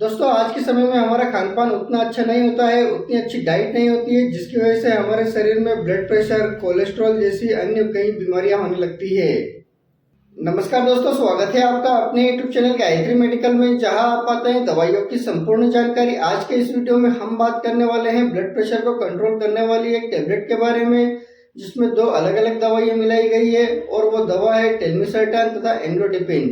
दोस्तों आज के समय में हमारा खान पान उतना अच्छा नहीं होता है, उतनी अच्छी डाइट नहीं होती है, जिसकी वजह से हमारे शरीर में ब्लड प्रेशर, कोलेस्ट्रॉल जैसी अन्य कई बीमारियां होने लगती है। नमस्कार दोस्तों, स्वागत है आपका अपने यूट्यूब चैनल गायत्री मेडिकल में, जहां आप पाते हैं दवाइयों की संपूर्ण जानकारी। आज के इस वीडियो में हम बात करने वाले हैं ब्लड प्रेशर को कंट्रोल करने वाली एक टेबलेट के बारे में, जिसमें दो अलग अलग दवाइयां मिलाई गई है और वो दवा है टेलमिसर्टान तथा एंग्लोडिपिन।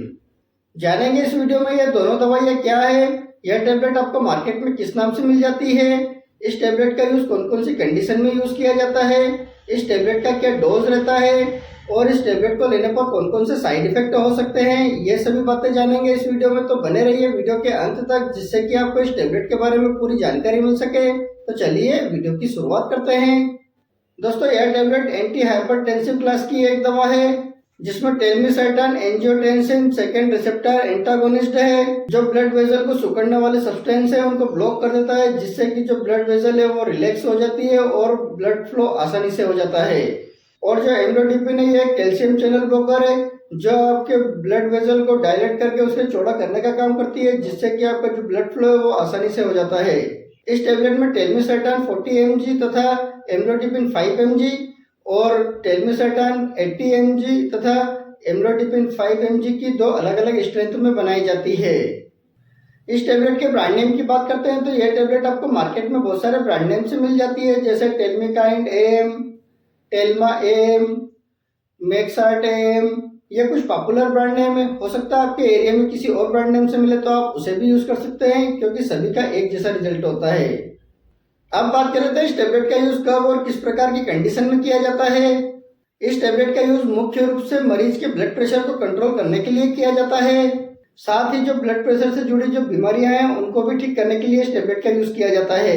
जानेंगे इस वीडियो में ये दोनों दवाइयाँ क्या है, यह टेबलेट आपको मार्केट में किस नाम से मिल जाती है, इस टेबलेट का यूज कौन कौन सी कंडीशन में यूज किया जाता है, इस टेबलेट का क्या डोज रहता है और इस टेबलेट को लेने पर कौन कौन से साइड इफेक्ट हो सकते हैं, ये सभी बातें जानेंगे इस वीडियो में। तो बने रहिए वीडियो के अंत तक, जिससे कि आपको इस टेबलेट के बारे में पूरी जानकारी मिल सके। तो चलिए वीडियो की शुरुआत करते हैं। दोस्तों यह टेबलेट एंटी हाइपरटेंसिव क्लास की एक दवा है, जिसमें टेलमिसर्टान एंजियोटेंसिन सेकेंड रिसेप्टर एंटागोनिस्ट है, जो ब्लड वेजल को सिकुड़ने वाले सब्सटेंस है उनको ब्लॉक कर देता है, जिससे कि जो ब्लड वेजल है वो रिलैक्स हो जाती है और ब्लड फ्लो आसानी से हो जाता है। और जो एंग्लोडिपिन है ये कैल्शियम चैनल ब्लॉकर है, जो आपके ब्लड वेजल को डायलेट करके उसे चौड़ा करने का काम करती है, जिससे कि आपका जो ब्लड फ्लो है वो आसानी से हो जाता है। इस टेबलेट में टेलमिसर्टान 40 mg तथा एंग्लोडिपिन 5 mg और टेलमिसर्टान 80 mg तथा एम्लोडिपिन 5 mg की दो अलग अलग स्ट्रेंथ में बनाई जाती है। इस टेबलेट के ब्रांड नेम की बात करते हैं तो यह टेबलेट आपको मार्केट में बहुत सारे ब्रांड नेम से मिल जाती है, जैसे टेलमिकाइंड एम, टेल्मा एम, मैक्सार्ट एम। ये कुछ पॉपुलर ब्रांड नेम है। हो सकता है आपके एरिया में किसी और ब्रांड नेम से मिले तो आप उसे भी यूज कर सकते हैं, क्योंकि सभी का एक जैसा रिजल्ट होता है। अब बात कर लेते हैं इस टेबलेट का यूज कब और किस प्रकार की कंडीशन में किया जाता है। इस टेबलेट का यूज मुख्य रूप से मरीज के ब्लड प्रेशर को कंट्रोल करने के लिए किया जाता है। साथ ही जो ब्लड प्रेशर से जुड़ी जो बीमारियां हैं उनको भी ठीक करने के लिए इस टेबलेट का यूज किया जाता है।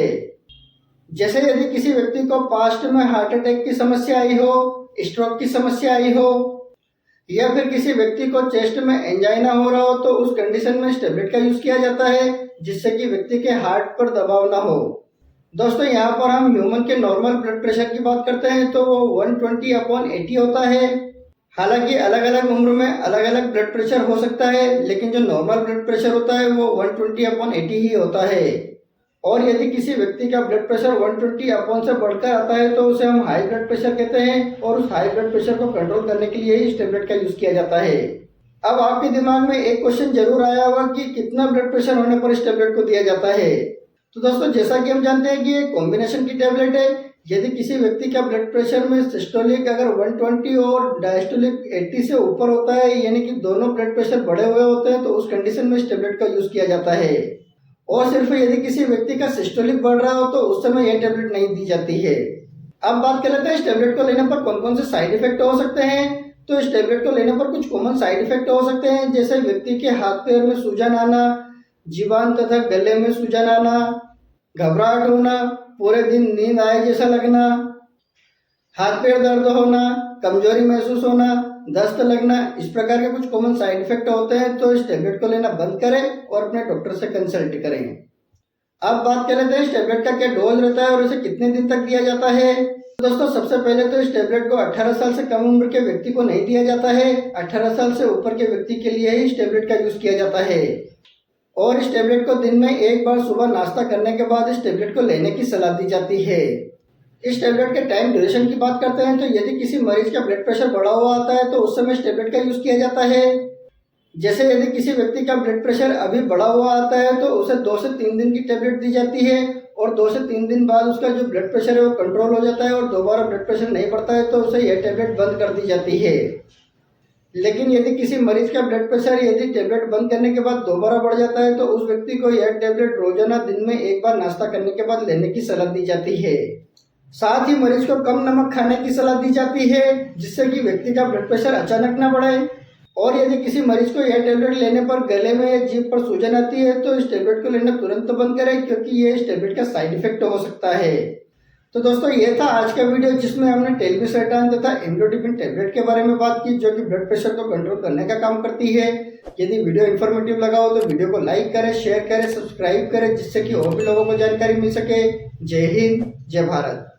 जैसे यदि किसी व्यक्ति को पास्ट में हार्ट अटैक की समस्या आई हो, स्ट्रोक की समस्या आई हो, या फिर किसी व्यक्ति को चेस्ट में एंजाइना हो रहा हो, तो उस कंडीशन में इस टेबलेट का यूज किया जाता है, जिससे कि व्यक्ति के हार्ट पर दबाव ना हो। दोस्तों यहाँ पर हम ह्यूमन के नॉर्मल ब्लड प्रेशर की बात करते हैं तो वो 120/80 होता है। हालांकि अलग अलग उम्र में अलग अलग ब्लड प्रेशर हो सकता है, लेकिन जो नॉर्मल ब्लड प्रेशर होता है वो 120/80 ही होता है। और यदि किसी व्यक्ति का ब्लड प्रेशर 120 से बढ़कर आता है तो उसे हम हाई ब्लड प्रेशर कहते हैं, और उस हाई ब्लड प्रेशर को कंट्रोल करने के लिए इस टेबलेट का यूज किया जाता है। अब आपके दिमाग में एक क्वेश्चन जरूर आया होगा कि कितना ब्लड प्रेशर होने पर इस टेबलेट को दिया जाता है। तो दोस्तों जैसा कि हम जानते हैं कि ये कॉम्बिनेशन की टेबलेट है। यदि किसी व्यक्ति का ब्लड प्रेशर में सिस्टोलिक अगर 120 और डायस्टोलिक 80 से ऊपर होता है, यानी कि दोनों ब्लड प्रेशर बढ़े हुए होते हैं, तो उस कंडीशन में इस टेबलेट का यूज किया जाता है। और सिर्फ यदि किसी व्यक्ति का सिस्टोलिक बढ़ रहा हो तो उस समय यह टेबलेट नहीं दी जाती है। अब बात कर लेते हैं इस टेबलेट को लेने पर कौन कौन से साइड इफेक्ट हो सकते हैं। तो इस टेबलेट को लेने पर कुछ कॉमन साइड इफेक्ट हो सकते हैं, जैसे व्यक्ति के हाथ पैर में सूजन आना, जीवान तथा गले में सूजन आना, घबराहट होना, पूरे दिन नींद आए जैसा लगना, हाथ पैर दर्द होना, कमजोरी महसूस होना, दस्त लगना, इस प्रकार के कुछ कॉमन साइड इफेक्ट होते हैं। तो इस टेबलेट को लेना बंद करें और अपने डॉक्टर से कंसल्ट करें। अब बात कर लेते हैं इस टेबलेट का क्या डोज रहता है और इसे कितने दिन तक दिया जाता है। दोस्तों सबसे पहले तो इस टेबलेट को 18 साल से कम उम्र के व्यक्ति को नहीं दिया जाता है। 18 साल से ऊपर के व्यक्ति के लिए ही इस टेबलेट का यूज किया जाता है। और इस टेबलेट को दिन में एक बार सुबह नाश्ता करने के बाद इस टेबलेट को लेने की सलाह दी जाती है। इस टेबलेट के टाइम ड्यूरेशन की बात करते हैं तो यदि किसी मरीज का ब्लड प्रेशर बढ़ा हुआ आता है तो उस समय इस टेबलेट का यूज किया जाता है। जैसे यदि किसी व्यक्ति का ब्लड प्रेशर अभी बढ़ा हुआ आता है तो उसे 2 से 3 दिन की टेबलेट दी जाती है, और 2 से 3 दिन बाद उसका जो ब्लड प्रेशर है वो कंट्रोल हो जाता है और दोबारा ब्लड प्रेशर नहीं बढ़ता है तो उसे यह टेबलेट बंद कर दी जाती है। लेकिन यदि किसी मरीज का ब्लड प्रेशर यदि टेबलेट बंद करने के बाद दोबारा बढ़ जाता है तो उस व्यक्ति को यह टेबलेट रोजाना दिन में एक बार नाश्ता करने के बाद लेने की सलाह दी जाती है। साथ ही मरीज को कम नमक खाने की सलाह दी जाती है, जिससे कि व्यक्ति का ब्लड प्रेशर अचानक न बढ़े। और यदि किसी मरीज को यह टेबलेट लेने पर गले में या जीभ पर सूजन आती है तो इस टेबलेट को लेना तुरंत बंद करें, क्योंकि ये इस टेबलेट का साइड इफेक्ट हो सकता है। तो दोस्तों ये था आज का वीडियो, जिसमें हमने टेलमिसर्टान तथा एंग्लोडिपिन टेबलेट के बारे में बात की, जो कि ब्लड प्रेशर को कंट्रोल करने का काम करती है। यदि वीडियो इन्फॉर्मेटिव लगा हो तो वीडियो को लाइक करें, शेयर करें, सब्सक्राइब करें, जिससे कि और भी लोगों को जानकारी मिल सके। जय हिंद, जय भारत।